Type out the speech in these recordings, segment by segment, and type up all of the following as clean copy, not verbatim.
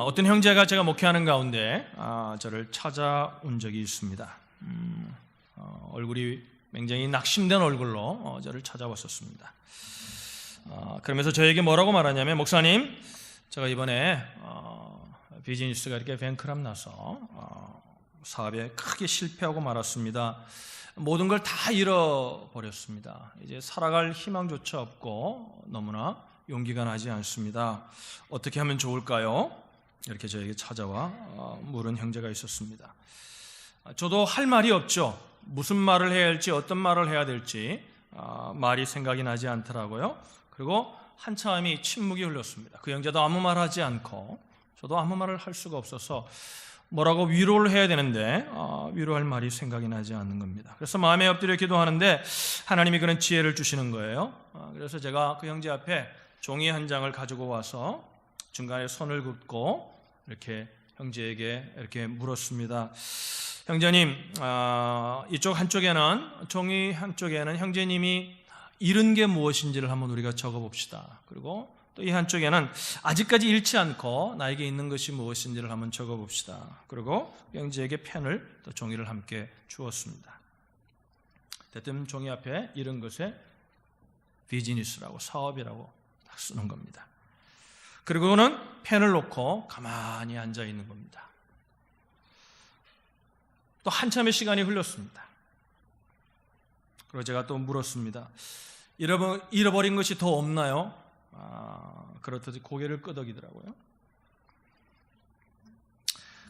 어떤 형제가 제가 목회하는 가운데 저를 찾아온 적이 있습니다. 얼굴이 굉장히 낙심된 얼굴로 저를 찾아왔었습니다. 그러면서 저에게 뭐라고 말하냐면, 목사님, 제가 이번에 비즈니스가 이렇게 뱅크럽 나서 사업에 크게 실패하고 말았습니다. 모든 걸 다 잃어버렸습니다. 이제 살아갈 희망조차 없고 너무나 용기가 나지 않습니다. 어떻게 하면 좋을까요? 이렇게 저에게 찾아와 물은 형제가 있었습니다. 저도 할 말이 없죠. 무슨 말을 해야 할지, 어떤 말을 해야 될지 말이 생각이 나지 않더라고요. 그리고 한참이 침묵이 흘렀습니다. 그 형제도 아무 말 하지 않고 저도 아무 말을 할 수가 없어서 뭐라고 위로를 해야 되는데 위로할 말이 생각이 나지 않는 겁니다. 그래서 마음에 엎드려 기도하는데 하나님이 그런 지혜를 주시는 거예요. 그래서 제가 그 형제 앞에 종이 한 장을 가지고 와서 중간에 손을 긋고 이렇게 형제에게 이렇게 물었습니다. 형제님, 이쪽 한쪽에는, 종이 한쪽에는 형제님이 잃은 게 무엇인지를 한번 우리가 적어봅시다. 그리고 또 이 한쪽에는 아직까지 잃지 않고 나에게 있는 것이 무엇인지를 한번 적어봅시다. 그리고 형제에게 펜을 또 종이를 함께 주었습니다. 대뜸 종이 앞에 잃은 것에 비즈니스라고, 사업이라고 딱 쓰는 겁니다. 그리고 그는 펜을 놓고 가만히 앉아 있는 겁니다. 또 한참의 시간이 흘렀습니다. 그리고 제가 또 물었습니다. 잃어버린 것이 더 없나요? 그렇듯이 고개를 끄덕이더라고요.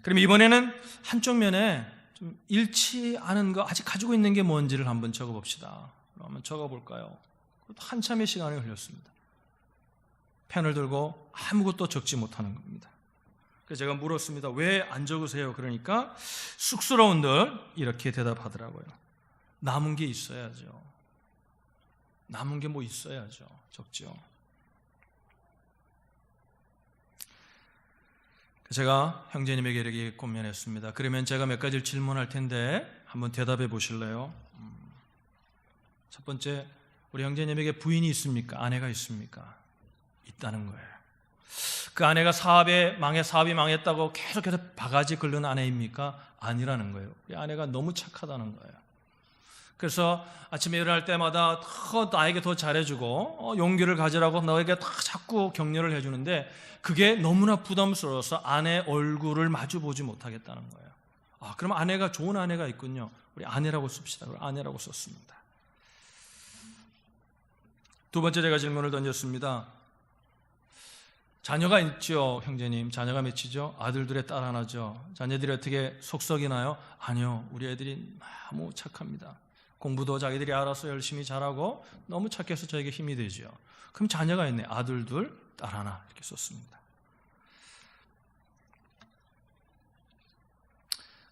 그럼 이번에는 한쪽 면에 좀 잃지 않은 거, 아직 가지고 있는 게 뭔지를 한번 적어봅시다. 한번 적어볼까요? 한참의 시간이 흘렸습니다. 펜을 들고 아무것도 적지 못하는 겁니다. 그래서 제가 물었습니다. 왜 안 적으세요? 그러니까 쑥스러운들 이렇게 대답하더라고요. 남은 게 있어야죠. 남은 게 뭐 있어야죠. 적죠. 제가 형제님에게 이렇게 권면했습니다. 그러면 제가 몇 가지를 질문할 텐데 한번 대답해 보실래요? 첫 번째, 우리 형제님에게 부인이 있습니까? 아내가 있습니까? 있다는 거예요. 그 아내가 사업이 망했다고 계속해서 바가지 긁는 아내입니까? 아니라는 거예요. 우리 아내가 너무 착하다는 거예요. 그래서 아침에 일어날 때마다 더 나에게 더 잘해주고 용기를 가지라고 너에게 다 자꾸 격려를 해주는데 그게 너무나 부담스러워서 아내 얼굴을 마주보지 못하겠다는 거예요. 그럼 아내가, 좋은 아내가 있군요. 우리 아내라고 씁시다. 아내라고 썼습니다. 두 번째, 제가 질문을 던졌습니다. 자녀가 있죠, 형제님. 자녀가 몇이죠? 아들들에 딸 하나죠. 자녀들이 어떻게 속썩이나요? 아니요, 우리 애들이 너무 착합니다. 공부도 자기들이 알아서 열심히 잘하고 너무 착해서 저에게 힘이 되죠. 그럼 자녀가 있네. 아들 둘, 딸 하나, 이렇게 썼습니다.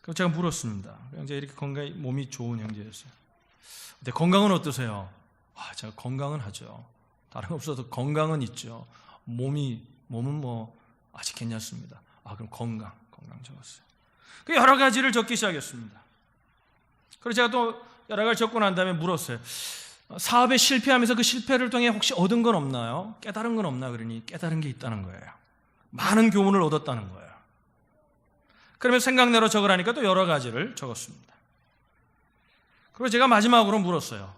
그럼 제가 물었습니다. 형제 이렇게 건강히 몸이 좋은 형제였어요. 근데 건강은 어떠세요? 제가 건강은 하죠. 다른 거 없어도 건강은 있죠. 몸은 뭐 아직 괜찮습니다. 그럼 건강 적었어요. 그 여러 가지를 적기 시작했습니다. 그래서 제가 또 여러 가지 적고 난 다음에 물었어요. 사업에 실패하면서 그 실패를 통해 혹시 얻은 건 없나요? 깨달은 건 없나? 그러니 깨달은 게 있다는 거예요. 많은 교훈을 얻었다는 거예요. 그러면 생각대로 적으라니까 또 여러 가지를 적었습니다. 그리고 제가 마지막으로 물었어요.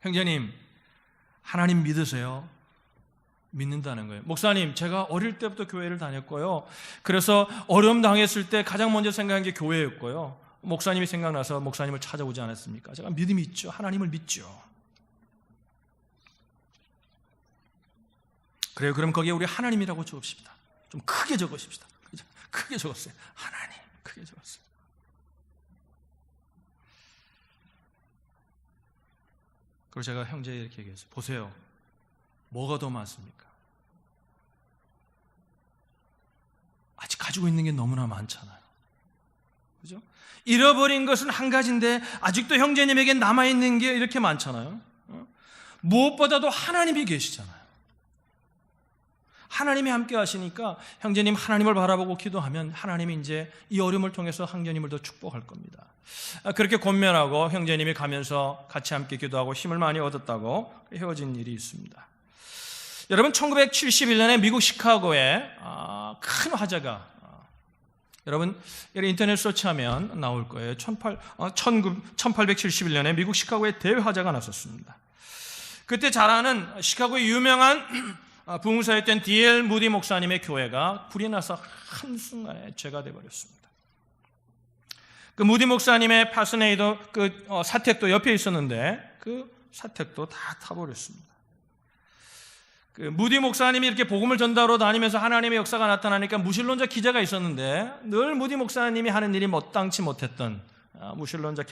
형제님, 하나님 믿으세요? 믿는다는 거예요. 목사님, 제가 어릴 때부터 교회를 다녔고요. 그래서 어려움 당했을 때 가장 먼저 생각한 게 교회였고요. 목사님이 생각나서 목사님을 찾아오지 않았습니까? 제가 믿음이 있죠. 하나님을 믿죠. 그래요. 그럼 거기에 우리 하나님이라고 적읍시다. 좀 크게 적으십시다. 크게 적었어요. 하나님, 크게 적었어요. 그리고 제가 형제에 이렇게 얘기했어요. 보세요. 뭐가 더 많습니까? 아직 가지고 있는 게 너무나 많잖아요. 그죠? 잃어버린 것은 한 가지인데 아직도 형제님에게 남아있는 게 이렇게 많잖아요. 무엇보다도 하나님이 계시잖아요. 하나님이 함께 하시니까 형제님 하나님을 바라보고 기도하면 하나님이 이제 이 어려움을 통해서 형제님을 더 축복할 겁니다. 그렇게 권면하고 형제님이 가면서 같이 함께 기도하고 힘을 많이 얻었다고 헤어진 일이 있습니다. 여러분 1971년에 미국 시카고에 큰 화재가 여러분 인터넷 서치하면 나올 거예요. 1871년에 미국 시카고에 대화재가 났었습니다. 그때 잘 아는 시카고의 유명한 부흥사였던 D.L. 무디 목사님의 교회가 불이 나서 한순간에 죄가 되어버렸습니다. 그 무디 목사님의 파스네이더 사택도 옆에 있었는데 그 사택도 다 타버렸습니다. 그 무디 목사님이 이렇게 복음을 전달하러 다니면서 하나님의 역사가 나타나니까 무신론자 기자가 있었는데 늘 무디 목사님이 하는 일이 마땅치 못했던 무신론자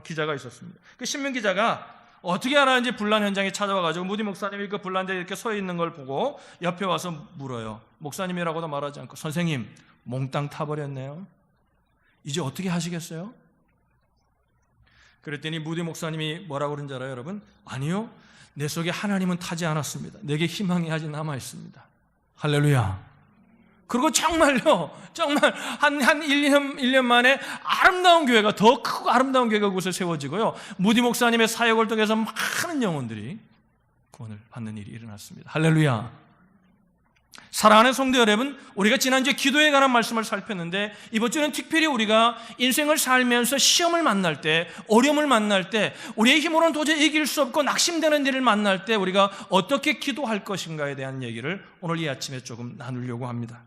기자가 있었습니다. 그 신문 기자가 어떻게 알았는지 불난 현장에 찾아와가지고 무디 목사님이 그 불난데 이렇게 서 있는 걸 보고 옆에 와서 물어요. 목사님이라고도 말하지 않고 선생님 몽땅 타버렸네요. 이제 어떻게 하시겠어요? 그랬더니 무디 목사님이 뭐라고 그런지 알아요, 여러분? 아니요, 내 속에 하나님은 타지 않았습니다. 내게 희망이 아직 남아있습니다. 할렐루야. 그리고 정말요, 정말 한 1년 만에 아름다운 교회가, 더 크고 아름다운 교회가 그곳에 세워지고요, 무디 목사님의 사역을 통해서 많은 영혼들이 구원을 받는 일이 일어났습니다. 할렐루야. 사랑하는 성도 여러분, 우리가 지난주에 기도에 관한 말씀을 살폈는데 이번 주는 특별히 우리가 인생을 살면서 시험을 만날 때, 어려움을 만날 때, 우리의 힘으로는 도저히 이길 수 없고 낙심되는 일을 만날 때 우리가 어떻게 기도할 것인가에 대한 얘기를 오늘 이 아침에 조금 나누려고 합니다.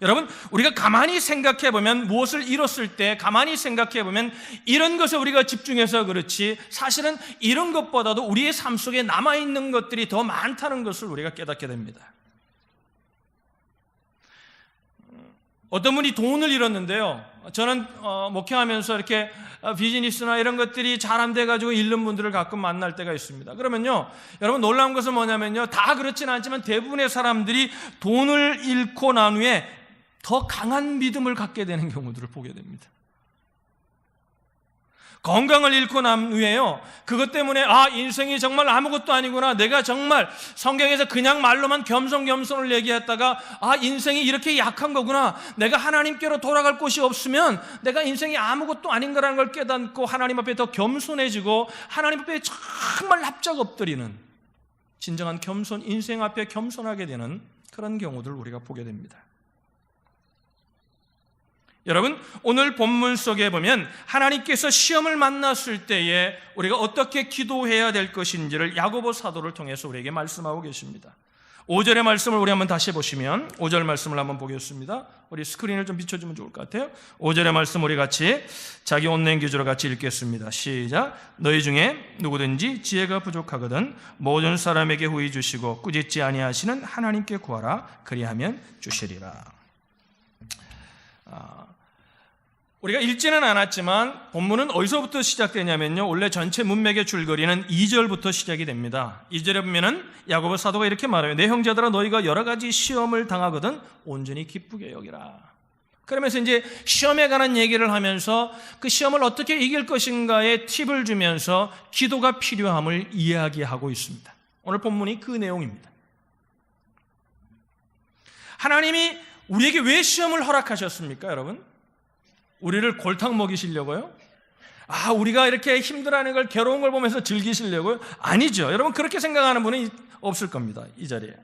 여러분, 우리가 가만히 생각해보면, 무엇을 잃었을 때 가만히 생각해보면 이런 것에 우리가 집중해서 그렇지 사실은 이런 것보다도 우리의 삶 속에 남아있는 것들이 더 많다는 것을 우리가 깨닫게 됩니다. 어떤 분이 돈을 잃었는데요, 저는 목회하면서 이렇게 비즈니스나 이런 것들이 잘 안 돼가지고 잃는 분들을 가끔 만날 때가 있습니다. 그러면요, 여러분 놀라운 것은 뭐냐면요, 다 그렇지는 않지만 대부분의 사람들이 돈을 잃고 난 후에 더 강한 믿음을 갖게 되는 경우들을 보게 됩니다. 건강을 잃고 난 후에요, 그것 때문에 인생이 정말 아무것도 아니구나, 내가 정말 성경에서 그냥 말로만 겸손을 얘기했다가 인생이 이렇게 약한 거구나, 내가 하나님께로 돌아갈 곳이 없으면 내가 인생이 아무것도 아닌 거라는 걸 깨닫고 하나님 앞에 더 겸손해지고 하나님 앞에 정말 납작 엎드리는 진정한 인생 앞에 겸손하게 되는 그런 경우들을 우리가 보게 됩니다. 여러분, 오늘 본문 속에 보면 하나님께서 시험을 만났을 때에 우리가 어떻게 기도해야 될 것인지를 야고보 사도를 통해서 우리에게 말씀하고 계십니다. 5절의 말씀을 우리 한번 다시 보시면 5절 말씀을 한번 보겠습니다. 우리 스크린을 좀 비춰주면 좋을 것 같아요. 5절의 말씀 우리 같이 자기 온라인 기주로 같이 읽겠습니다. 시작. 너희 중에 누구든지 지혜가 부족하거든 모든 사람에게 후히 주시고 꾸짖지 아니하시는 하나님께 구하라. 그리하면 주시리라. 우리가 읽지는 않았지만 본문은 어디서부터 시작되냐면요, 원래 전체 문맥의 줄거리는 2절부터 시작이 됩니다. 2절에 보면은 야고보 사도가 이렇게 말해요. 내 형제들아, 너희가 여러 가지 시험을 당하거든 온전히 기쁘게 여기라. 그러면서 이제 시험에 관한 얘기를 하면서 그 시험을 어떻게 이길 것인가에 팁을 주면서 기도가 필요함을 이야기하고 있습니다. 오늘 본문이 그 내용입니다. 하나님이 우리에게 왜 시험을 허락하셨습니까, 여러분? 우리를 골탕 먹이시려고요? 우리가 이렇게 힘들어하는 걸, 괴로운 걸 보면서 즐기시려고요? 아니죠. 여러분, 그렇게 생각하는 분은 없을 겁니다, 이 자리에.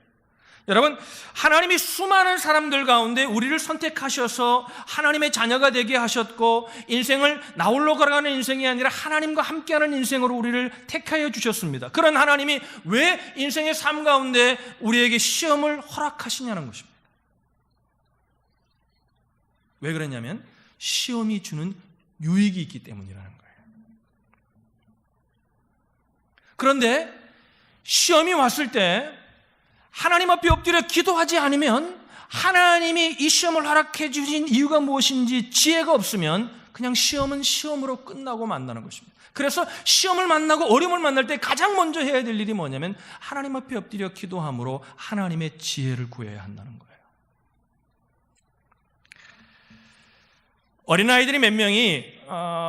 여러분, 하나님이 수많은 사람들 가운데 우리를 선택하셔서 하나님의 자녀가 되게 하셨고, 인생을 나홀로 걸어가는 인생이 아니라 하나님과 함께하는 인생으로 우리를 택하여 주셨습니다. 그런 하나님이 왜 인생의 삶 가운데 우리에게 시험을 허락하시냐는 것입니다. 왜 그랬냐면 시험이 주는 유익이 있기 때문이라는 거예요. 그런데 시험이 왔을 때 하나님 앞에 엎드려 기도하지 않으면, 하나님이 이 시험을 허락해 주신 이유가 무엇인지 지혜가 없으면 그냥 시험은 시험으로 끝나고 만나는 것입니다. 그래서 시험을 만나고 어려움을 만날 때 가장 먼저 해야 될 일이 뭐냐면 하나님 앞에 엎드려 기도함으로 하나님의 지혜를 구해야 한다는 거예요. 어린아이들이 몇 명이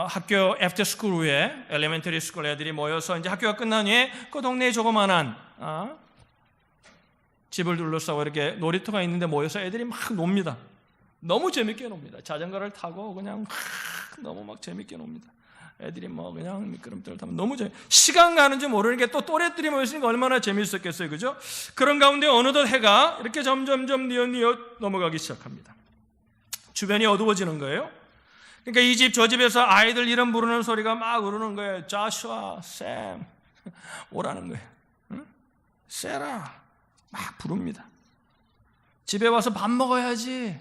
학교 애프터 스쿨 후에 엘리멘터리 스쿨 애들이 모여서 이제 학교가 끝난 후에 그 동네에 조그만한 집을 둘러싸고 이렇게 놀이터가 있는데 모여서 애들이 막 놉니다. 너무 재밌게 놉니다. 자전거를 타고 그냥 너무 막 재밌게 놉니다. 애들이 뭐 그냥 미끄럼틀을 타면 너무 시간 가는 줄 모르는 게 또 또래들이 모였으니까 얼마나 재미있었겠어요, 그죠? 그런 가운데 어느덧 해가 이렇게 점점점 뉘어 넘어가기 시작합니다. 주변이 어두워지는 거예요. 그러니까 이 집 저 집에서 아이들 이름 부르는 소리가 막 오르는 거예요. 자슈아, 샘 오라는 거예요. 응? 세라 막 부릅니다. 집에 와서 밥 먹어야지,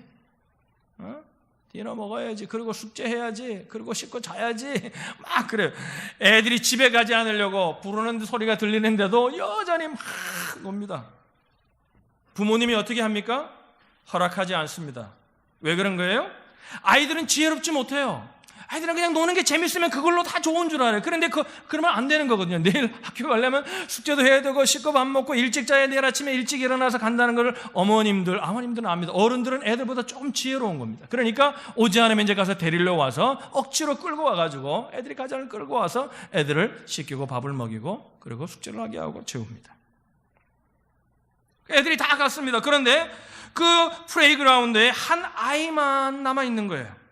디너 먹어야지, 그리고 숙제해야지, 그리고 씻고 자야지, 막 그래요. 애들이 집에 가지 않으려고 부르는 소리가 들리는데도 여전히 막 놉니다. 부모님이 어떻게 합니까? 허락하지 않습니다. 왜 그런 거예요? 아이들은 지혜롭지 못해요. 아이들은 그냥 노는 게 재밌으면 그걸로 다 좋은 줄 알아요. 그런데 그러면 안 되는 거거든요. 내일 학교 가려면 숙제도 해야 되고 씻고 밥 먹고 일찍 자야 내일 아침에 일찍 일어나서 간다는 걸 아버님들은 압니다. 어른들은 애들보다 조금 지혜로운 겁니다. 그러니까 오지 않으면 이제 가서 데리러 와서 억지로 끌고 와가지고 애들이 가장을 끌고 와서 애들을 씻기고 밥을 먹이고 그리고 숙제를 하게 하고 재웁니다. 애들이 다 갔습니다. 그런데 그 플레이그라운드에 한 아이만 남아있는 거예요.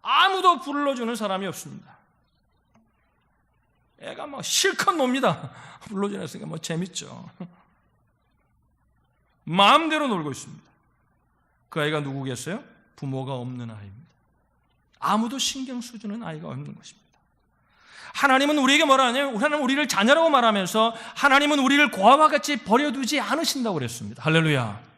아무도 불러주는 사람이 없습니다. 애가 막 실컷 놉니다. 불러주니까 뭐 재밌죠. 마음대로 놀고 있습니다. 그 아이가 누구겠어요? 부모가 없는 아이입니다. 아무도 신경 써주는 아이가 없는 것입니다. 하나님은 우리에게 뭐라 하냐면 하나님은 우리를 자녀라고 말하면서 하나님은 우리를 고아와 같이 버려두지 않으신다고 그랬습니다. 할렐루야.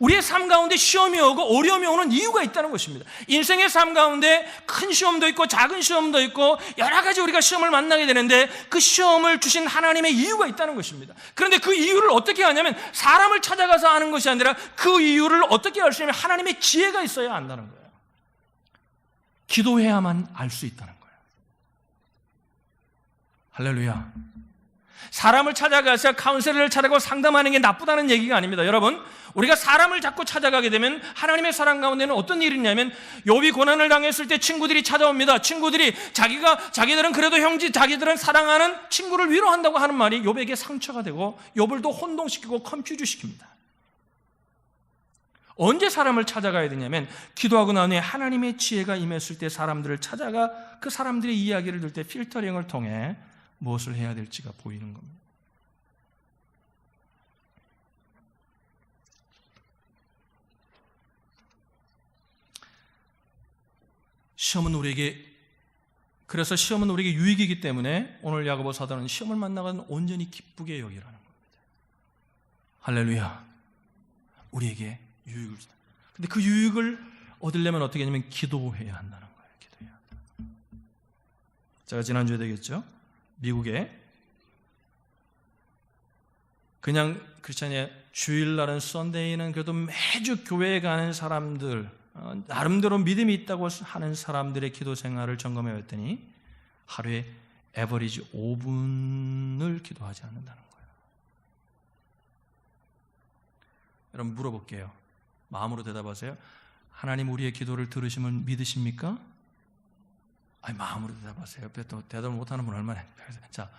우리의 삶 가운데 시험이 오고 어려움이 오는 이유가 있다는 것입니다. 인생의 삶 가운데 큰 시험도 있고 작은 시험도 있고 여러 가지 우리가 시험을 만나게 되는데 그 시험을 주신 하나님의 이유가 있다는 것입니다. 그런데 그 이유를 어떻게 하냐면 사람을 찾아가서 아는 것이 아니라 그 이유를 어떻게 알 수 있냐면 하나님의 지혜가 있어야 안다는 거예요. 기도해야만 알 수 있다는 거예요. 할렐루야. 사람을 찾아가서 카운셀러를 찾아가고 상담하는 게 나쁘다는 얘기가 아닙니다. 여러분, 우리가 사람을 자꾸 찾아가게 되면 하나님의 사랑 가운데는 어떤 일이 있냐면 욥이 고난을 당했을 때 친구들이 찾아옵니다. 친구들이 자기들은 그래도 자기들은 사랑하는 친구를 위로한다고 하는 말이 욥에게 상처가 되고 욥을 또 혼동시키고 컴퓨즈 시킵니다. 언제 사람을 찾아가야 되냐면 기도하고 난 후에 하나님의 지혜가 임했을 때 사람들을 찾아가 그 사람들의 이야기를 들 때 필터링을 통해 무엇을 해야 될지가 보이는 겁니다. 그래서 시험은 우리에게 유익이기 때문에 오늘 야고보 사도는 시험을 만나가는 온전히 기쁘게 여기라는 겁니다. 할렐루야. 우리에게 유익을 준다. 근데 그 유익을 얻으려면 어떻게 하냐면 기도해야 한다는 거예요. 기도해야 한다. 제가 지난주에 되겠죠? 미국에 그냥 크리스찬의 주일날은 썬데이는 그래도 매주 교회에 가는 사람들, 나름대로 믿음이 있다고 하는 사람들의 기도 생활을 점검해 봤더니 하루에 에버리지 5분을 기도하지 않는다는 거예요. 여러분 물어볼게요. 마음으로 대답하세요. 하나님 우리의 기도를 들으심을 믿으십니까? 아니 마음으로 대답하세요. 옆에 또 대답을 못하는 분 얼마나. 자,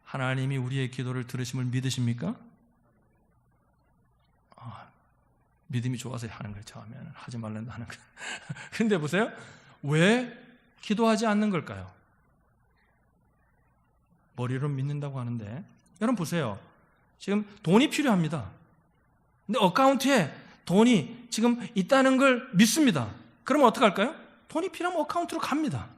하나님이 우리의 기도를 들으심을 믿으십니까? 믿음이 좋아서 하는 거예요. 처음에는 하지 말란다 하는 거예요. 그런데 보세요. 왜 기도하지 않는 걸까요? 머리로 믿는다고 하는데 여러분 보세요. 지금 돈이 필요합니다. 근데 어카운트에 돈이 지금 있다는 걸 믿습니다. 그러면 어떻게 할까요? 돈이 필요하면 어카운트로 갑니다.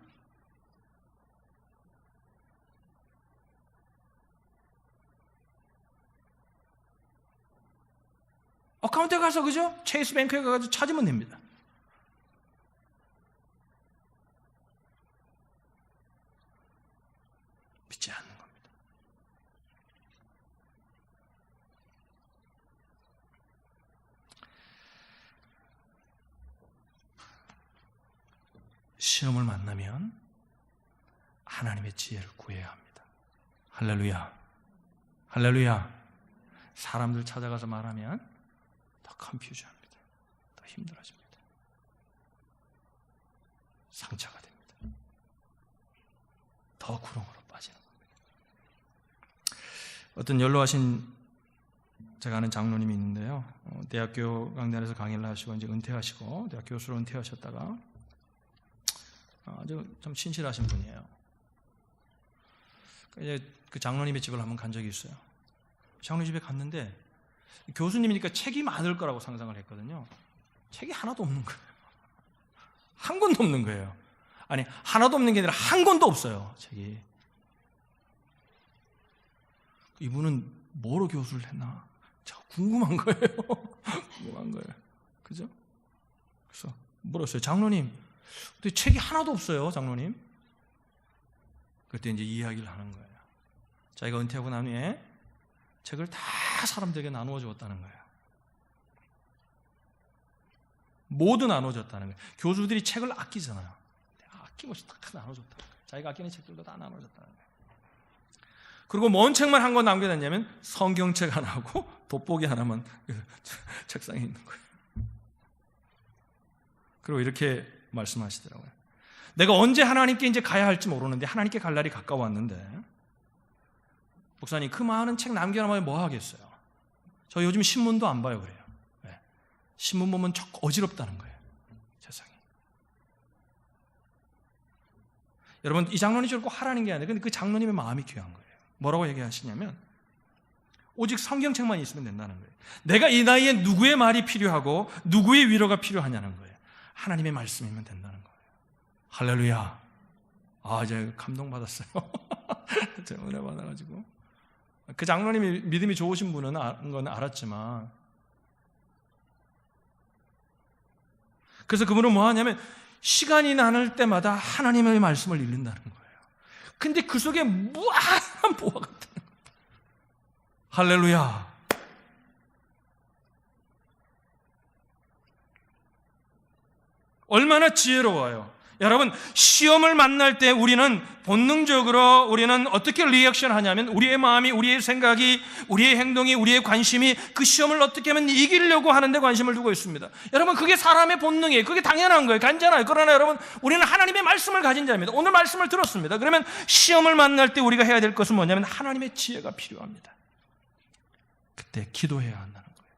어카운트에 가서 그죠? 체이스 뱅크에 가서 찾으면 됩니다. 믿지 않는 겁니다. 시험을 만나면 하나님의 지혜를 구해야 합니다. 할렐루야. 할렐루야. 사람들 찾아가서 말하면 더 컨퓨즈합니다. 더 힘들어집니다. 상처가 됩니다. 더 구렁으로 빠지는 겁니다. 어떤 연로하신 제가 아는 장로님이 있는데요. 대학교 강단에서 강의를 하시고 이제 은퇴하시고 대학 교수로 은퇴하셨다가 아주 좀 신실하신 분이에요. 이제 그 장로님의 집을 한번 간 적이 있어요. 장로님 집에 갔는데 교수님이니까 책이 많을 거라고 상상을 했거든요. 책이 하나도 없는 거예요. 한 권도 없는 거예요. 아니, 하나도 없는 게 아니라 한 권도 없어요, 책이. 이분은 뭐로 교수를 했나? 참 궁금한 거예요. 궁금한 거예요. 그죠? 그래서 물었어요. 장로님, 근데 책이 하나도 없어요, 장로님. 그때 이제 이야기를 하는 거예요. 자기가 은퇴하고 난 후에 책을 다 사람들에게 나누어 주었다는 거예요. 모두 나눠 줬다는 거예요. 교수들이 책을 아끼잖아요. 아낌없이 다 나눠 줬다는 거예요. 자기가 아끼는 책들도 다 나눠 줬다는 거예요. 그리고 뭔 책만 한 권 남겨놨냐면 성경책 하나하고 돋보기 하나만 책상에 있는 거예요. 그리고 이렇게 말씀하시더라고요. 내가 언제 하나님께 이제 가야 할지 모르는데 하나님께 갈 날이 가까웠는데, 목사님 그 많은 책 남겨놓으면 뭐 하겠어요? 저 요즘 신문도 안 봐요. 그래요. 네. 신문 보면 çok 어지럽다는 거예요, 세상에. 여러분, 이 장로님이 저를 꼭 하라는 게 아니라 근데 그 장로님의 마음이 귀한 거예요. 뭐라고 얘기하시냐면 오직 성경책만 있으면 된다는 거예요. 내가 이 나이에 누구의 말이 필요하고 누구의 위로가 필요하냐는 거예요. 하나님의 말씀이면 된다는 거예요. 할렐루야. 아, 이제 감동받았어요. 제가 은혜 받아가지고. 그 장로님이 믿음이 좋으신 분은 건 알았지만, 그래서 그분은 뭐 하냐면 시간이 나눌 때마다 하나님의 말씀을 읽는다는 거예요. 근데 그 속에 무한한 보화가 있다는 거예요. 할렐루야. 얼마나 지혜로워요. 여러분, 시험을 만날 때 우리는 본능적으로 우리는 어떻게 리액션 하냐면 우리의 마음이, 우리의 생각이, 우리의 행동이, 우리의 관심이 그 시험을 어떻게 하면 이기려고 하는데 관심을 두고 있습니다. 여러분, 그게 사람의 본능이에요. 그게 당연한 거예요. 간잖아요. 그러나 여러분, 우리는 하나님의 말씀을 가진 자입니다. 오늘 말씀을 들었습니다. 그러면 시험을 만날 때 우리가 해야 될 것은 뭐냐면 하나님의 지혜가 필요합니다. 그때 기도해야 한다는 거예요.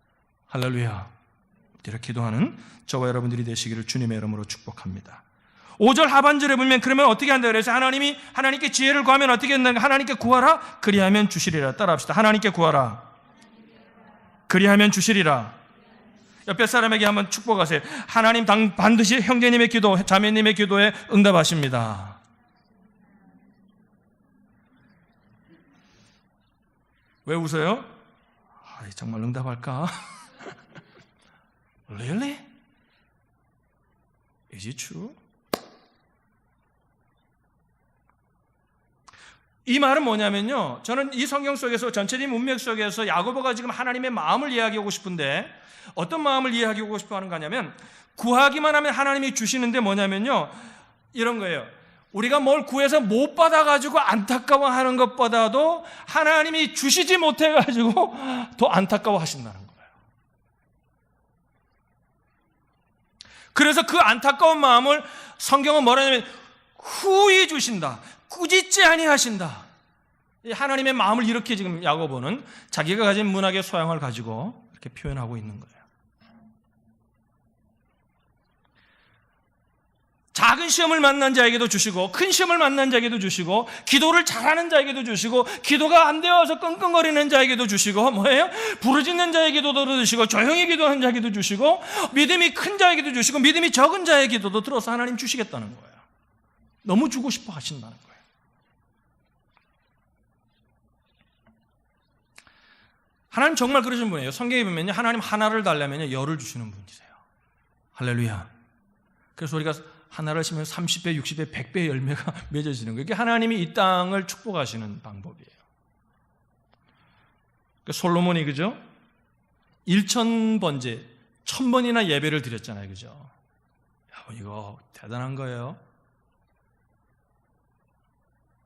할렐루야. 엎드려 기도하는 저와 여러분들이 되시기를 주님의 이름으로 축복합니다. 5절 하반절에 보면 그러면 어떻게 한다 그래서 하나님께 지혜를 구하면 어떻게 한다는 거예요? 하나님께 구하라 그리하면 주시리라. 따라합시다. 하나님께 구하라 그리하면 주시리라. 옆에 사람에게 한번 축복하세요. 하나님 반드시 형제님의 기도, 자매님의 기도에 응답하십니다. 왜 웃어요? 정말 응답할까? Really? Is it true? 이 말은 뭐냐면요, 저는 이 성경 속에서 전체적인 문맥 속에서 야고보가 지금 하나님의 마음을 이야기하고 싶은데 어떤 마음을 이야기하고 싶어 하는 거냐면 구하기만 하면 하나님이 주시는데 뭐냐면요, 이런 거예요. 우리가 뭘 구해서 못 받아가지고 안타까워하는 것보다도 하나님이 주시지 못해가지고 더 안타까워하신다는 거예요. 그래서 그 안타까운 마음을 성경은 뭐라냐면 후히 주신다, 꾸짖지 아니하신다. 하나님의 마음을 이렇게 지금 야고보는 자기가 가진 문학의 소양을 가지고 이렇게 표현하고 있는 거예요. 작은 시험을 만난 자에게도 주시고 큰 시험을 만난 자에게도 주시고 기도를 잘하는 자에게도 주시고 기도가 안 되어서 끙끙거리는 자에게도 주시고 뭐예요? 부르짖는 자에게도 들어주시고 조용히 기도하는 자에게도 주시고 믿음이 큰 자에게도 주시고 믿음이 적은 자에게도 들어서 하나님 주시겠다는 거예요. 너무 주고 싶어 하신다는 거예요. 하나님 정말 그러신 분이에요. 성경에 보면요, 하나님 하나를 달라면 열을 주시는 분이세요. 할렐루야. 그래서 우리가 하나를 심으면 30배, 60배, 100배의 열매가 맺어지는 거예요. 이게 하나님이 이 땅을 축복하시는 방법이에요. 그러니까 솔로몬이 그죠? 1000번째, 1000번이나 예배를 드렸잖아요. 그죠? 이거 대단한 거예요.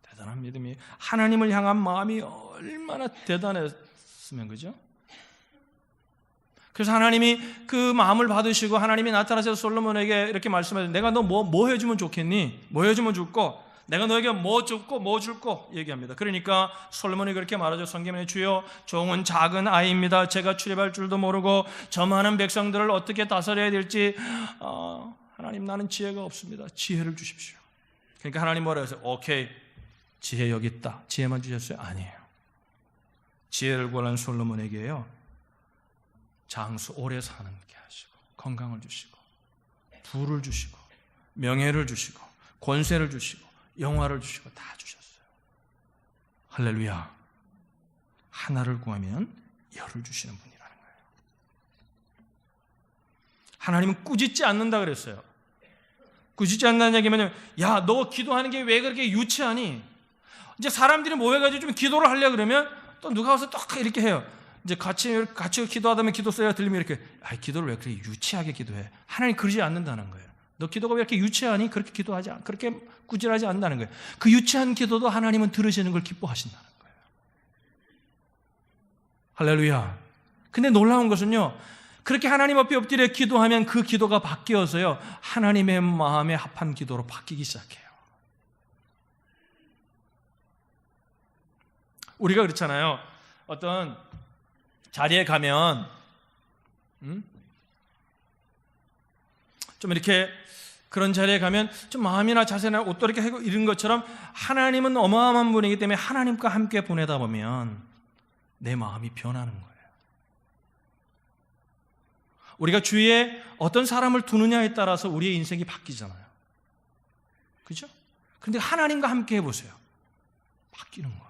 대단한 믿음이, 하나님을 향한 마음이 얼마나 대단했으면, 그죠? 그래서 하나님이 그 마음을 받으시고 하나님이 나타나셔서 솔로몬에게 이렇게 말씀하셨어요. 내가 너 뭐 해주면 좋겠니? 뭐 해주면 좋고, 내가 너에게 뭐 줬고 뭐 줄고 얘기합니다. 그러니까 솔로몬이 그렇게 말하죠. 성경에 주여 종은 작은 아이입니다. 제가 출입할 줄도 모르고 저 많은 백성들을 어떻게 다스려야 될지 하나님 나는 지혜가 없습니다. 지혜를 주십시오. 그러니까 하나님 뭐라고 해서 오케이, 지혜 여기 있다. 지혜만 주셨어요? 아니에요. 지혜를 구하는 솔로몬에게요, 장수 오래 사는 게 하시고, 건강을 주시고, 부를 주시고, 명예를 주시고, 권세를 주시고, 영화를 주시고 다 주셨어요. 할렐루야. 하나를 구하면 열을 주시는 분이라는 거예요. 하나님은 꾸짖지 않는다 그랬어요. 꾸짖지 않는다는 얘기면, 야, 너 기도하는 게 왜 그렇게 유치하니? 이제 사람들이 모여가지고 좀 기도를 하려고 그러면 또 누가 와서 또 이렇게 해요. 이제 같이 기도하다 보면 기도 소리가 들리면 이렇게, 기도를 왜 그렇게 유치하게 기도해? 하나님 그러지 않는다는 거예요. 너 기도가 왜 이렇게 유치하니? 그렇게 그렇게 꾸질하지 않는다는 거예요. 그 유치한 기도도 하나님은 들으시는 걸 기뻐하신다는 거예요. 할렐루야. 근데 놀라운 것은요, 그렇게 하나님 앞에 엎드려 기도하면 그 기도가 바뀌어서요, 하나님의 마음에 합한 기도로 바뀌기 시작해요. 우리가 그렇잖아요. 어떤 자리에 가면 좀 이렇게 그런 자리에 가면 좀 마음이나 자세나 옷도 이렇게 하고 이런 것처럼 하나님은 어마어마한 분이기 때문에 하나님과 함께 보내다 보면 내 마음이 변하는 거예요. 우리가 주위에 어떤 사람을 두느냐에 따라서 우리의 인생이 바뀌잖아요. 그죠? 그런데 하나님과 함께 해보세요. 바뀌는 거예요.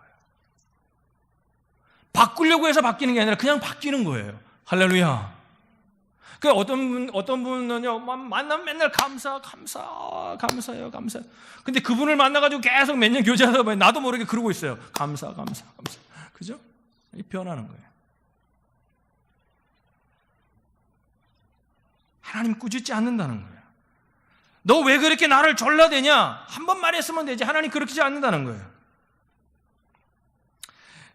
바꾸려고 해서 바뀌는 게 아니라 그냥 바뀌는 거예요. 할렐루야. 그 어떤 분은요, 만나면 맨날 감사해요. 근데 그분을 만나가지고 계속 몇 년 교제하다 보면 나도 모르게 그러고 있어요. 감사. 그죠? 이게 변하는 거예요. 하나님 꾸짖지 않는다는 거예요. 너 왜 그렇게 나를 졸라대냐? 한 번 말했으면 되지. 하나님 그렇게 않는다는 거예요.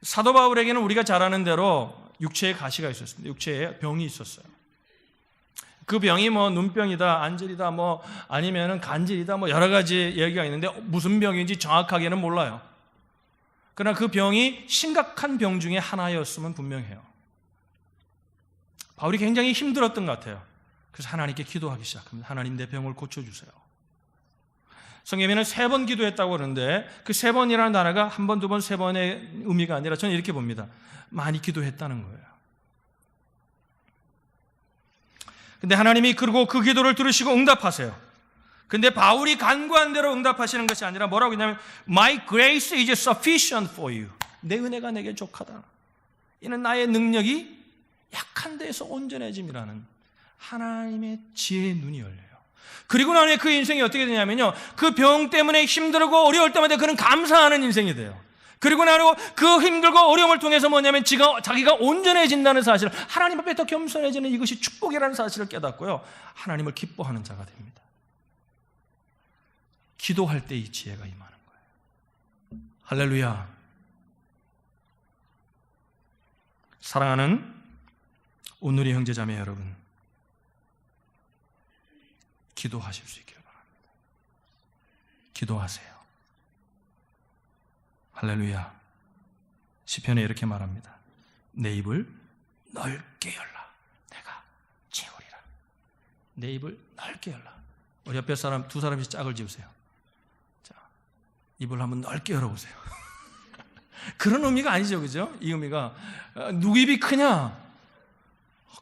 사도 바울에게는 우리가 잘 아는 대로 육체에 가시가 있었습니다. 육체에 병이 있었어요. 그 병이 뭐 눈병이다, 안질이다, 뭐 아니면은 간질이다, 뭐 여러 가지 얘기가 있는데 무슨 병인지 정확하게는 몰라요. 그러나 그 병이 심각한 병 중에 하나였으면 분명해요. 바울이 굉장히 힘들었던 것 같아요. 그래서 하나님께 기도하기 시작합니다. 하나님, 내 병을 고쳐주세요. 성경에는 3번 기도했다고 그러는데 그 3번이라는 단어가 1번, 2번, 3번의 의미가 아니라 저는 이렇게 봅니다. 많이 기도했다는 거예요. 근데 하나님이 그리고 그 기도를 들으시고 응답하세요. 근데 바울이 간구한 대로 응답하시는 것이 아니라 뭐라고 했냐면 My grace is sufficient for you. 내 은혜가 내게 족하다. 이는 나의 능력이 약한 데에서 온전해짐이라는 하나님의 지혜의 눈이 열려요. 그리고 나면 그 인생이 어떻게 되냐면요, 그 병 때문에 힘들고 어려울 때마다 그는 감사하는 인생이 돼요. 그리고 나면 그 힘들고 어려움을 통해서 뭐냐면 자기가 온전해진다는 사실을, 하나님 앞에 더 겸손해지는 이것이 축복이라는 사실을 깨닫고요, 하나님을 기뻐하는 자가 됩니다. 기도할 때 이 지혜가 임하는 거예요. 할렐루야. 사랑하는 오늘의 형제자매 여러분, 기도하실 수 있기를 바랍니다. 기도하세요. 할렐루야. 시편에 이렇게 말합니다. 내 입을 넓게 열라. 내가 채우리라. 내 입을 넓게 열라. 우리 옆에 사람, 2사람씩 짝을 지으세요. 자, 입을 한번 넓게 열어보세요. 그런 의미가 아니죠, 그죠? 이 의미가 누구 입이 크냐?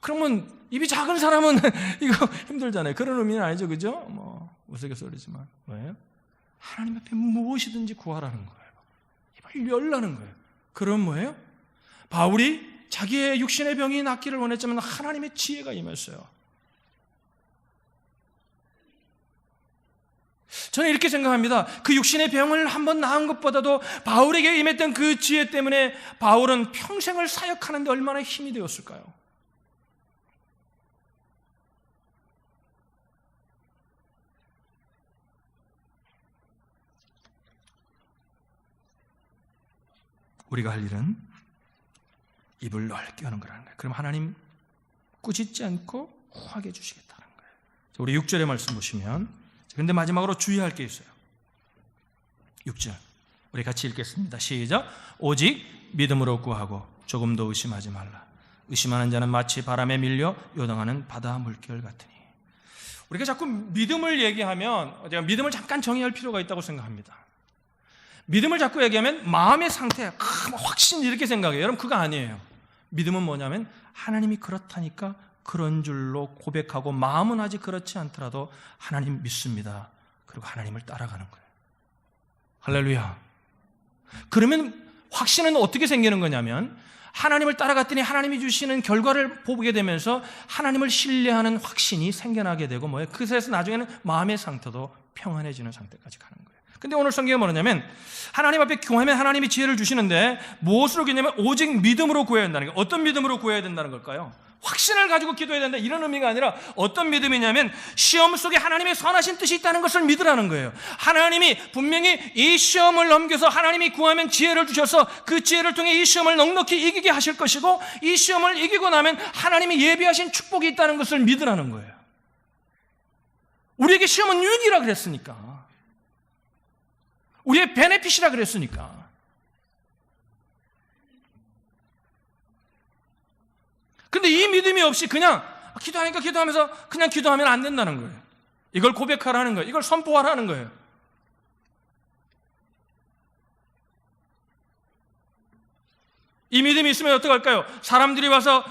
그러면 입이 작은 사람은 이거 힘들잖아요. 그런 의미는 아니죠, 그죠? 뭐 우스갯소리지만 뭐예요? 하나님 앞에 무엇이든지 구하라는 거예요. 입을 열라는 거예요. 그럼 뭐예요? 바울이 자기의 육신의 병이 낫기를 원했지만 하나님의 지혜가 임했어요. 저는 이렇게 생각합니다. 그 육신의 병을 한번 나은 것보다도 바울에게 임했던 그 지혜 때문에 바울은 평생을 사역하는 데 얼마나 힘이 되었을까요? 우리가 할 일은 입을 넓게 하는 거라는 거예요. 그럼 하나님 꾸짖지 않고 후하게 주시겠다는 거예요. 우리 6절의 말씀 보시면, 그런데 마지막으로 주의할 게 있어요. 6절 우리 같이 읽겠습니다. 시작. 오직 믿음으로 구하고 조금도 의심하지 말라. 의심하는 자는 마치 바람에 밀려 요동하는 바다 물결 같으니. 우리가 자꾸 믿음을 얘기하면 제가 믿음을 잠깐 정의할 필요가 있다고 생각합니다. 믿음을 자꾸 얘기하면 마음의 상태, 확신 이렇게 생각해요. 여러분 그거 아니에요. 믿음은 뭐냐면 하나님이 그렇다니까 그런 줄로 고백하고 마음은 아직 그렇지 않더라도 하나님 믿습니다. 그리고 하나님을 따라가는 거예요. 할렐루야. 그러면 확신은 어떻게 생기는 거냐면 하나님을 따라갔더니 하나님이 주시는 결과를 보게 되면서 하나님을 신뢰하는 확신이 생겨나게 되고 뭐예요? 그래서 나중에는 마음의 상태도 평안해지는 상태까지 가는 거예요. 근데 오늘 성경에 뭐냐면 하나님 앞에 구하면 하나님이 지혜를 주시는데 무엇으로 구하냐면 오직 믿음으로 구해야 된다는 거예요. 어떤 믿음으로 구해야 된다는 걸까요? 확신을 가지고 기도해야 된다 이런 의미가 아니라 어떤 믿음이냐면 시험 속에 하나님의 선하신 뜻이 있다는 것을 믿으라는 거예요. 하나님이 분명히 이 시험을 넘겨서 하나님이 구하면 지혜를 주셔서 그 지혜를 통해 이 시험을 넉넉히 이기게 하실 것이고 이 시험을 이기고 나면 하나님이 예비하신 축복이 있다는 것을 믿으라는 거예요. 우리에게 시험은 유익이라 그랬으니까, 우리의 베네핏이라 그랬으니까. 근데 이 믿음이 없이 그냥 기도하니까 기도하면서 그냥 기도하면 안 된다는 거예요. 이걸 고백하라는 거예요. 이걸 선포하라는 거예요. 이 믿음이 있으면 어떡할까요? 사람들이 와서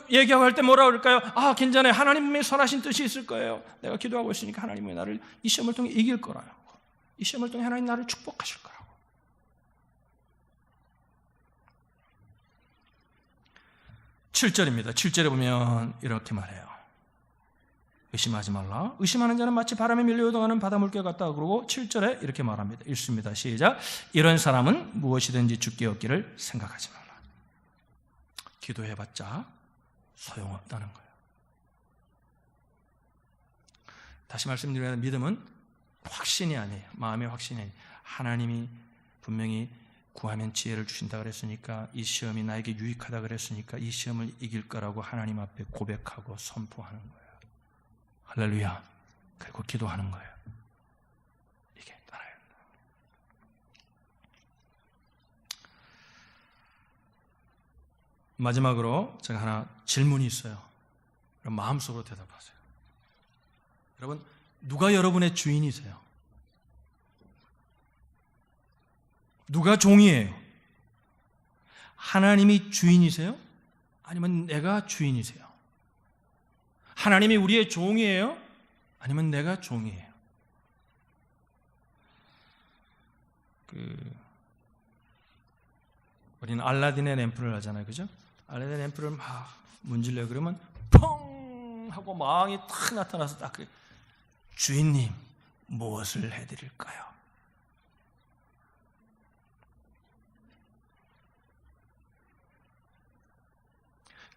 얘기하고 할 때 뭐라고 그럴까요? 아, 괜찮아요. 하나님의 선하신 뜻이 있을 거예요. 내가 기도하고 있으니까 하나님이 나를 이 시험을 통해 이길 거라고. 이 시험을 통해 하나님 나를 축복하실 거라고. 7절입니다. 7절에 보면 이렇게 말해요. 의심하지 말라. 의심하는 자는 마치 바람에 밀려 요동하는 바닷물결 같다. 그러고 7절에 이렇게 말합니다. 읽습니다. 시작. 이런 사람은 무엇이든지 주께 얻기를 생각하지 말라. 기도해봤자 소용없다는 거예요. 다시 말씀드리면 믿음은 확신이 아니에요. 마음의 확신이 아니에요. 하나님이 분명히 구하면 지혜를 주신다 그랬으니까, 이 시험이 나에게 유익하다 그랬으니까 이 시험을 이길 거라고 하나님 앞에 고백하고 선포하는 거예요. 할렐루야. 그리고 기도하는 거예요. 이게 따라요. 마지막으로 제가 하나 질문이 있어요. 그럼 마음속으로 대답하세요. 여러분, 누가 여러분의 주인이세요? 누가 종이에요? 하나님이 주인이세요? 아니면 내가 주인이세요? 하나님이 우리의 종이에요? 아니면 내가 종이에요? 우리는 알라딘의 램프를 하잖아요, 그죠? 알라딘의 램프를 막 문질러요. 그러면 펑 하고 망이 탁 나타나서 딱 그래. 주인님, 무엇을 해드릴까요?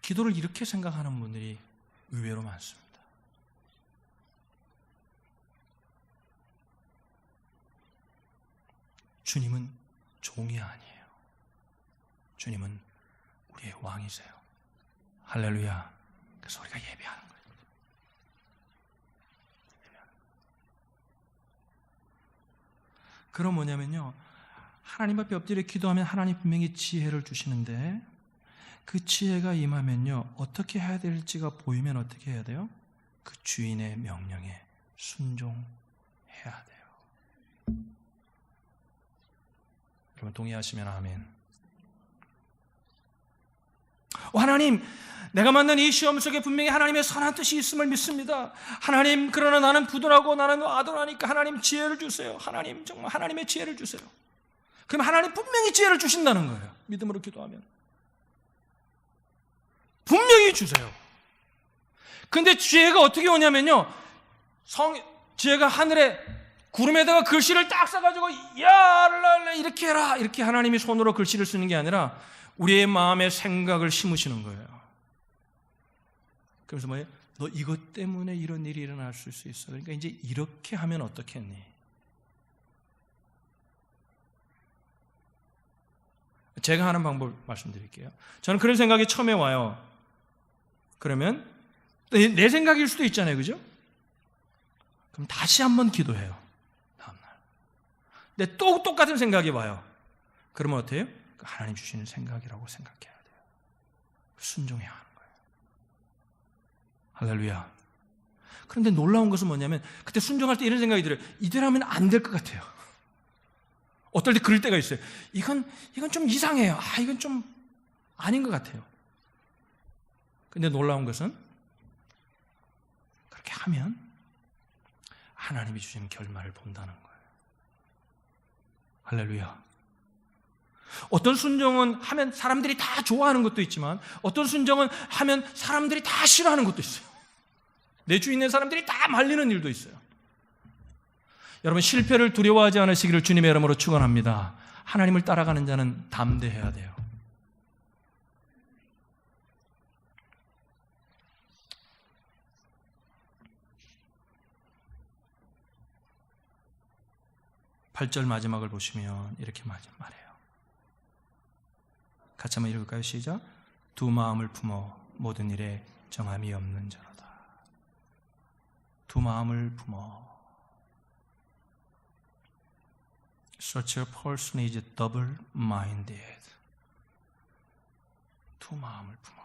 기도를 이렇게 생각하는 분들이 의외로 많습니다. 주님은 종이 아니에요. 주님은 우리의 왕이세요. 할렐루야. 그래서 우리가 예배하는 거예요. 그럼 뭐냐면요, 하나님 앞에 엎드려 기도하면 하나님 분명히 지혜를 주시는데, 그 지혜가 임하면요, 어떻게 해야 될지가 보이면 어떻게 해야 돼요? 그 주인의 명령에 순종해야 돼요. 여러분 동의하시면 아멘. 하나님, 내가 만난 이 시험 속에 분명히 하나님의 선한 뜻이 있음을 믿습니다. 하나님, 그러나 나는 부도라고 나는 아도라니까 하나님 지혜를 주세요. 하나님, 정말 하나님의 지혜를 주세요. 그럼 하나님 분명히 지혜를 주신다는 거예요. 믿음으로 기도하면. 분명히 주세요. 근데 지혜가 어떻게 오냐면요, 지혜가 하늘에 구름에다가 글씨를 딱 써가지고 야 이렇게 해라 이렇게 하나님이 손으로 글씨를 쓰는 게 아니라 우리의 마음의 생각을 심으시는 거예요. 그래서 뭐예요? 너 이것 때문에 이런 일이 일어날 수 있어. 그러니까 이제 이렇게 하면 어떻겠니? 제가 하는 방법 말씀드릴게요. 저는 그런 생각이 처음에 와요. 그러면 내 생각일 수도 있잖아요, 그죠? 그럼 다시 한번 기도해요, 다음날. 근데 또 똑같은 생각이 와요. 그러면 어때요? 하나님 주시는 생각이라고 생각해야 돼요. 순종해야 하는 거예요. 할렐루야. 그런데 놀라운 것은 뭐냐면 그때 순종할 때 이런 생각이 들어요. 이대로 하면 안 될 것 같아요. 어떨 때 그럴 때가 있어요. 이건 좀 이상해요. 이건 좀 아닌 것 같아요. 근데 놀라운 것은 그렇게 하면 하나님이 주시는 결말을 본다는 거예요. 할렐루야. 어떤 순종은 하면 사람들이 다 좋아하는 것도 있지만 어떤 순종은 하면 사람들이 다 싫어하는 것도 있어요. 내 주위에 있는 사람들이 다 말리는 일도 있어요. 여러분, 실패를 두려워하지 않으시기를 주님의 이름으로 축원합니다. 하나님을 따라가는 자는 담대해야 돼요. 팔 절 마지막을 보시면 이렇게 말해요. 같이 한번 읽을까요? 시작. 두 마음을 품어 모든 일에 정함이 없는 자로다. 두 마음을 품어. Such a person is double-minded. 두 마음을 품어.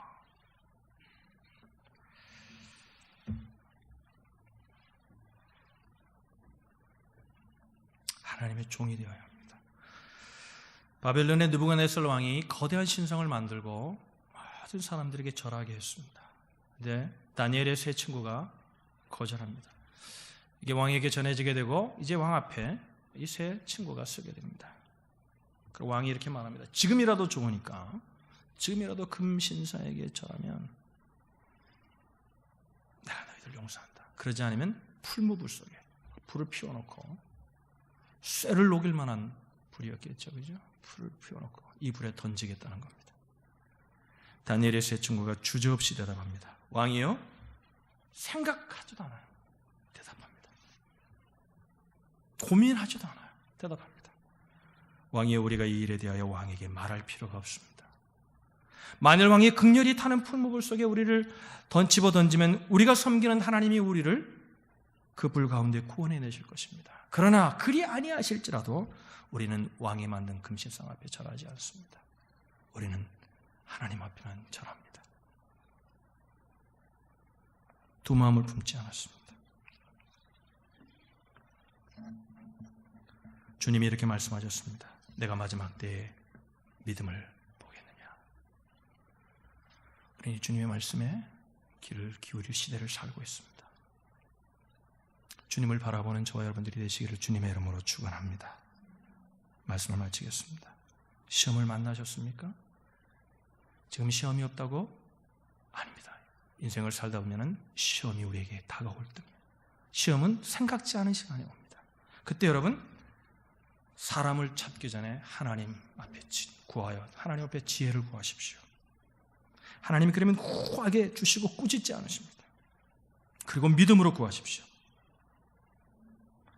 하나님의 종이 되어야 합니다. 바벨론의 느부갓네살 왕이 거대한 신상을 만들고 모든 사람들에게 절하게 했습니다. 근데 다니엘의 세 친구가 거절합니다. 이게 왕에게 전해지게 되고 이제 왕 앞에 이 세 친구가 서게 됩니다. 그리고 왕이 이렇게 말합니다. 지금이라도 좋으니까 지금이라도 금신사에게 절하면 내가 너희들 용서한다. 그러지 않으면 풀무불 속에 불을 피워놓고 쇠를 녹일 만한 불이었겠죠. 그죠? 불을 피워놓고 이 불에 던지겠다는 겁니다. 다니엘의 세 친구가 주저없이 대답합니다. 왕이요? 생각하지도 않아요. 대답합니다. 고민하지도 않아요. 대답합니다. 왕이요, 우리가 이 일에 대하여 왕에게 말할 필요가 없습니다. 만일 왕이 극렬히 타는 풀무불 속에 우리를 집어 던지면 우리가 섬기는 하나님이 우리를 그 불 가운데 구원해 내실 것입니다. 그러나 그리 아니하실지라도 우리는 왕이 만든 금신상 앞에 절하지 않습니다. 우리는 하나님 앞에만 절합니다. 두 마음을 품지 않았습니다. 주님이 이렇게 말씀하셨습니다. 내가 마지막 때에 믿음을 보겠느냐. 우리는 주님의 말씀에 귀를 기울일 시대를 살고 있습니다. 주님을 바라보는 저와 여러분들이 되시기를 주님의 이름으로 축원합니다. 말씀을 마치겠습니다. 시험을 만나셨습니까? 지금 시험이 없다고? 아닙니다. 인생을 살다 보면 시험이 우리에게 다가올 때입니다. 시험은 생각지 않은 시간에 옵니다. 그때 여러분, 사람을 찾기 전에 하나님 앞에 구하여 하나님 앞에 지혜를 구하십시오. 하나님이 그러면 후하게 주시고 꾸짖지 않으십니다. 그리고 믿음으로 구하십시오.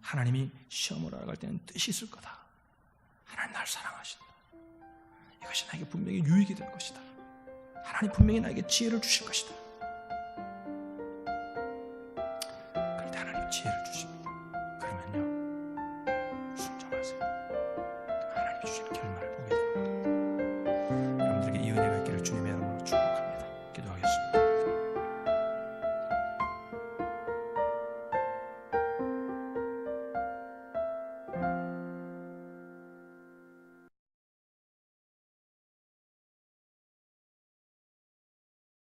하나님이 시험을 알아갈 때는 뜻이 있을 거다. 하나님 날 사랑하신다. 이것이 나에게 분명히 유익이 될 것이다. 하나님 분명히 나에게 지혜를 주실 것이다. 그럴 때 하나님 지혜를 주십니다.